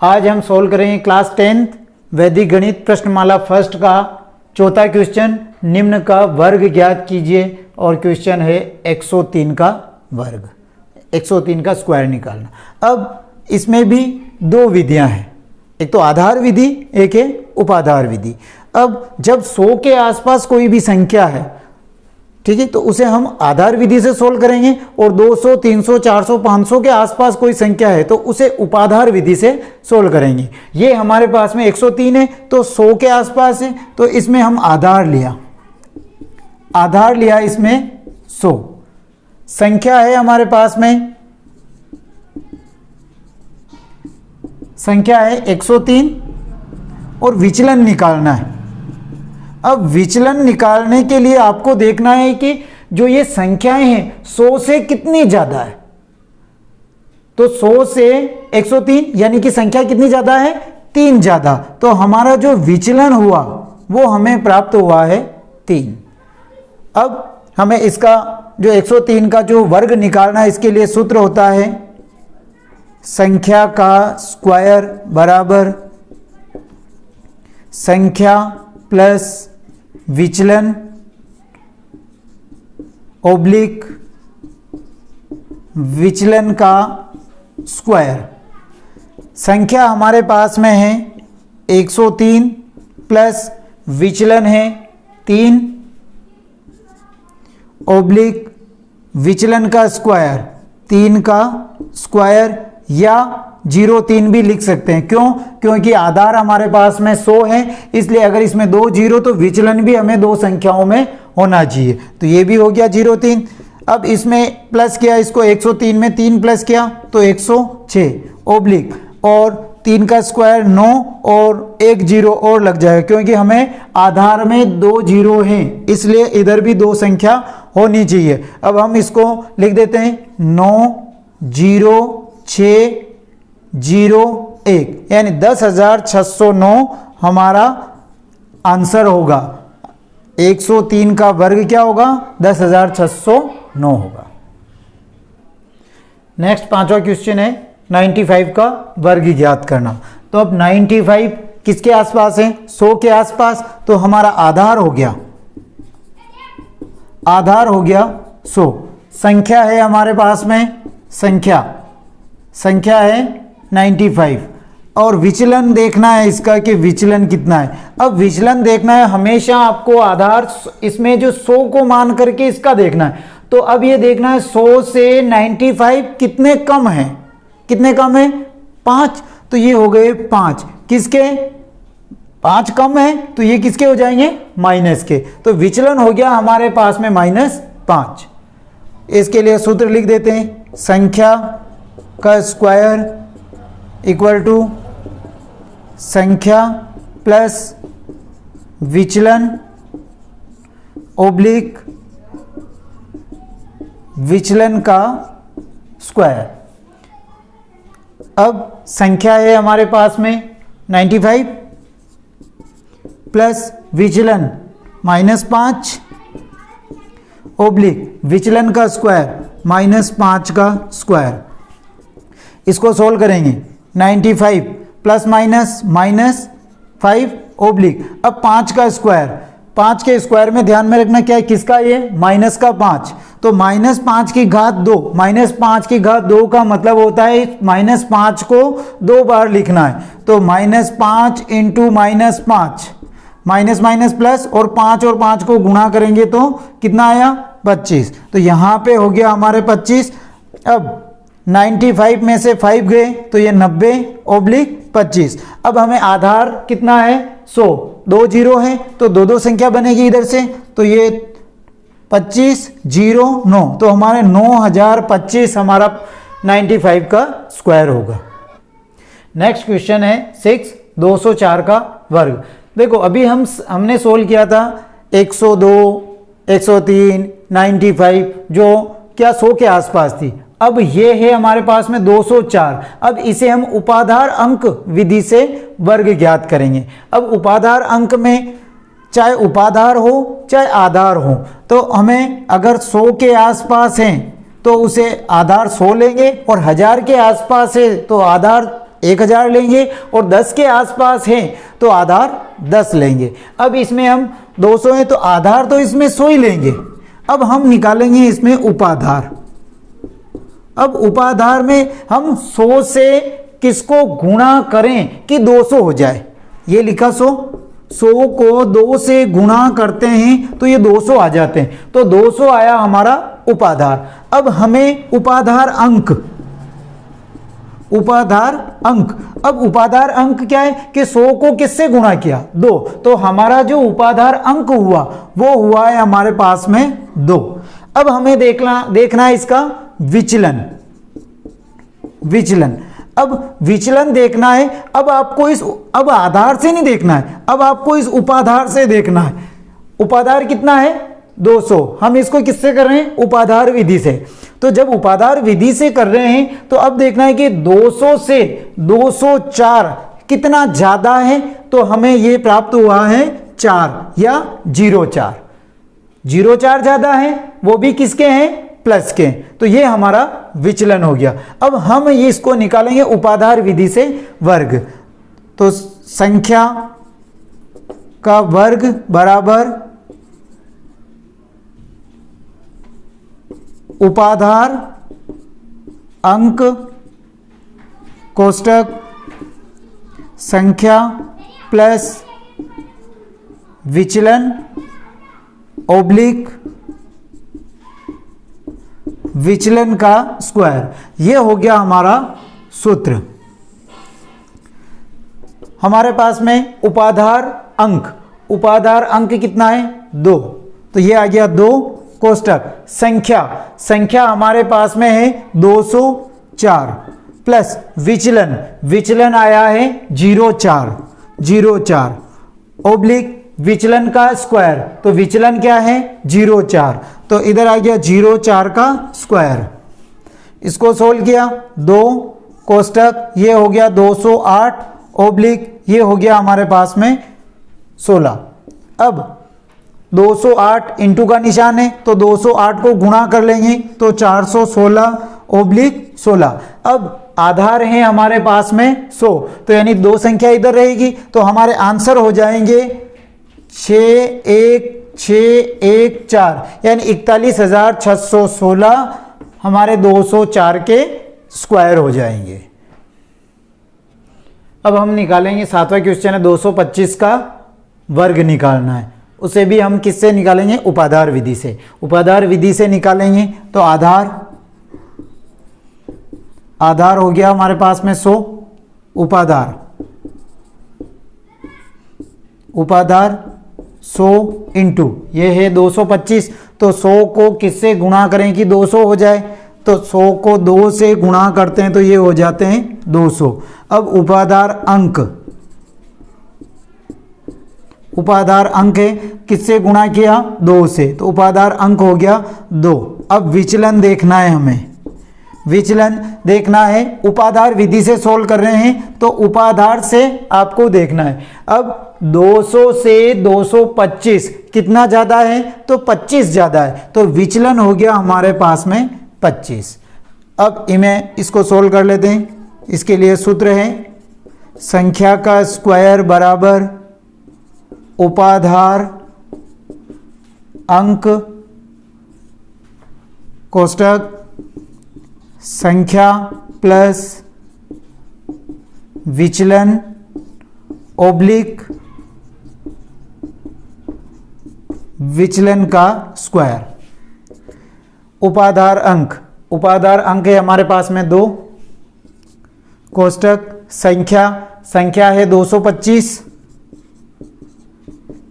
आज हम सोल्व करेंगे क्लास 10th वैदिक गणित प्रश्नमाला फर्स्ट का चौथा क्वेश्चन। निम्न का वर्ग ज्ञात कीजिए और क्वेश्चन है 103 का वर्ग, 103 का स्क्वायर निकालना। अब इसमें भी दो विधियां हैं, एक तो आधार विधि, एक है उपाधार विधि। अब जब 100 के आसपास कोई भी संख्या है, ठीक है, तो उसे हम आधार विधि से सोल्व करेंगे, और 200, 300, 400, 500 के आसपास कोई संख्या है तो उसे उपाधार विधि से सोल्व करेंगे। ये हमारे पास में 103 है तो 100 के आसपास है, तो इसमें हम आधार लिया इसमें 100। संख्या है हमारे पास में, संख्या है 103 और विचलन निकालना है। अब विचलन निकालने के लिए आपको देखना है कि जो ये संख्याएं हैं 100 से कितनी ज्यादा है। तो 100 से 103 यानी कि संख्या कितनी ज्यादा है, 3 ज्यादा। तो हमारा जो विचलन हुआ वो हमें प्राप्त हुआ है 3। अब हमें इसका जो 103 का जो वर्ग निकालना है, इसके लिए सूत्र होता है संख्या का स्क्वायर बराबर संख्या प्लस विचलन ओब्लिक विचलन का स्क्वायर। संख्या हमारे पास में है 103 प्लस विचलन है 3 ओब्लिक विचलन का स्क्वायर 3 का स्क्वायर, या 03 भी लिख सकते हैं। क्यों? क्योंकि आधार हमारे पास में 100 है, इसलिए अगर इसमें 2 जीरो तो विचलन भी हमें 2 संख्याओं में होना चाहिए। तो ये भी हो गया 03। अब इसमें प्लस किया, इसको 103 में 3 प्लस किया तो 106 ओब्लिक, और 3 का स्क्वायर 9 और 1 जीरो और लग जाएगा, क्योंकि हमें आधार में 2 जीरो हैं, इसलिए इधर भी 2 संख्या होनी चाहिए। अब हम इसको लिख देते हैं 9 0 6 0 1, यानी 10,609 हमारा आंसर होगा। 103 का वर्ग क्या होगा, 10,609 होगा। नेक्स्ट पांचवा क्वेश्चन है 95 का वर्ग ज्ञात करना। तो अब 95 किसके आसपास है, 100 के आसपास, तो हमारा आधार हो गया 100। संख्या है हमारे पास में, संख्या है 95, और विचलन देखना है इसका कि विचलन कितना है। अब विचलन देखना है, हमेशा आपको आधार इसमें जो 100 को मान करके इसका देखना है। तो अब ये देखना है 100 से 95 कितने कम है, 5। तो ये हो गए 5, किसके 5 कम है, तो ये किसके हो जाएंगे, माइनस के। तो विचलन हो गया हमारे पास में -5। इसके लिए सूत्र लिख देते हैं, संख्या का स्क्वायर इक्वल टू संख्या प्लस विचलन ओब्लिक विचलन का स्क्वायर। अब संख्या है हमारे पास में 95 प्लस विचलन -5 ओब्लिक विचलन का स्क्वायर -5 का स्क्वायर। इसको सोल्व करेंगे, 95 प्लस माइनस -5 ओब्लिक, अब 5 का स्क्वायर, 5 के स्क्वायर में ध्यान में रखना क्या है, किसका, ये माइनस का 5। तो -5 की घात 2, -5 की घात 2 का मतलब होता है -5 को 2 बार लिखना है। तो -5 इंटू -5, माइनस माइनस प्लस, और 5 को गुणा करेंगे तो कितना आया, 25। तो यहाँ पे हो गया हमारे 25। अब 95 में से 5 गए तो ये 90 ओब्लिक 25। अब हमें आधार कितना है, 100, 2 जीरो है तो 2 संख्या बनेगी इधर से, तो ये 25 0 9, तो हमारे 9025 हमारा 95 का स्क्वायर होगा। नेक्स्ट क्वेश्चन है 6 204 का वर्ग। देखो अभी हमने सोल्व किया था 102, 103, 95 जो क्या 100 के आसपास थी। अब ये है हमारे पास में 204। अब इसे हम उपाधार अंक विधि से वर्ग ज्ञात करेंगे। अब उपाधार अंक में चाहे उपाधार हो चाहे आधार हो, तो हमें अगर 100 के आसपास हैं तो उसे आधार 100 लेंगे, और 1000 के आसपास है तो आधार 1000 लेंगे और 10 के आसपास है तो आधार 10 लेंगे। अब इसमें हम 200 है तो आधार तो इसमें 100 ही लेंगे। अब हम निकालेंगे इसमें उपाधार। अब उपाधार में हम 100 से किसको गुणा करें कि 200 हो जाए, ये लिखा 100 को 2 से गुणा करते हैं तो ये 200 आ जाते हैं, तो 200 आया हमारा उपाधार। अब हमें उपाधार अंक, अब उपाधार अंक क्या है कि 100 को किससे गुणा किया 2, तो हमारा जो उपाधार अंक हुआ वो हुआ है हमारे पास में 2। अब हमें देखना है इसका विचलन। अब विचलन देखना है। अब आपको अब आधार से नहीं देखना है, अब आपको इस उपाधार से देखना है। उपाधार कितना है 200, हम इसको किससे कर रहे हैं उपाधार विधि से। तो जब उपाधार विधि से कर रहे हैं तो अब देखना है कि 200 से 204 कितना ज्यादा है, तो हमें ये प्राप्त हुआ है 4 या 0.4 ज्यादा है, वो भी किसके हैं प्लस के, तो ये हमारा विचलन हो गया। अब हम ये इसको निकालेंगे उपाधार विधि से वर्ग, तो संख्या का वर्ग बराबर उपाधार अंक कोष्टक संख्या प्लस विचलन ओब्लिक विचलन का स्क्वायर, ये हो गया हमारा सूत्र। हमारे पास में उपाधार अंक कितना है 2, तो ये आ गया 2 कोष्टक संख्या हमारे पास में है 204 प्लस विचलन आया है 0.4 ओब्लिक विचलन का स्क्वायर, तो विचलन क्या है 0.4, तो इधर आ गया 0.4 का स्क्वायर। इसको सोल्व किया 2 कोष्टक, ये हो गया 208 ओब्लिक ये हो गया हमारे पास में 16। अब 208 इंटू का निशान है तो 208 को गुणा कर लेंगे तो 416 ओब्लिक 16। अब आधार है हमारे पास में 100, तो यानी 2 संख्या इधर रहेगी, तो हमारे आंसर हो जाएंगे 61614 यानी 41,616 हमारे 204 के स्क्वायर हो जाएंगे। अब हम निकालेंगे 7वां क्वेश्चन है 225 का वर्ग निकालना है, उसे भी हम किससे निकालेंगे उपाधार विधि से। उपाधार विधि से निकालेंगे तो आधार हो गया हमारे पास में 100, उपाधार 100 इंटू ये है 225, तो 100 को किससे गुणा करें कि 200 हो जाए, तो 100 को 2 से गुणा करते हैं तो ये हो जाते हैं 200। अब उपाधार अंक है किससे गुणा किया 2 से, तो उपाधार अंक हो गया 2। अब विचलन देखना है हमें, उपाधार विधि से सोल्व कर रहे हैं तो उपाधार से आपको देखना है। अब 200 से 225 कितना ज्यादा है, तो 25 ज्यादा है, तो विचलन हो गया हमारे पास में 25। अब इसको सोल्व कर लेते हैं। इसके लिए सूत्र है संख्या का स्क्वायर बराबर उपाधार अंक कोष्टक संख्या प्लस विचलन ओब्लिक विचलन का स्क्वायर। उपाधार अंक है हमारे पास में 2 कोष्टक संख्या है 225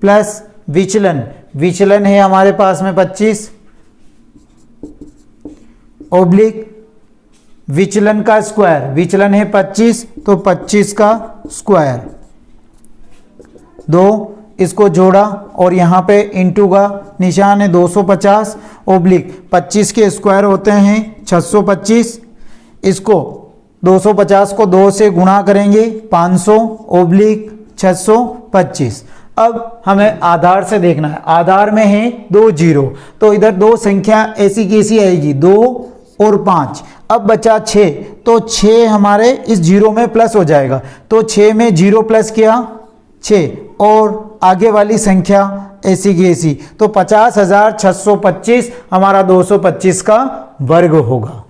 प्लस विचलन है हमारे पास में 25 ओब्लिक विचलन का स्क्वायर, विचलन है 25 तो 25 का स्क्वायर। 2 इसको जोड़ा और यहाँ पे इंटू का निशान है 250 ओब्लिक 25 के स्क्वायर होते हैं 625। इसको 250 को 2 से गुणा करेंगे 500 ओब्लिक 625। अब हमें आधार से देखना है, आधार में है 2 0, तो इधर 2 संख्या ऐसी कैसी आएगी 2 और 5। अब बचा 6, तो 6 हमारे इस जीरो में प्लस हो जाएगा, तो 6 में जीरो प्लस किया 6 और आगे वाली संख्या ऐसी की ऐसी, तो 50,625 हमारा 225 का वर्ग होगा।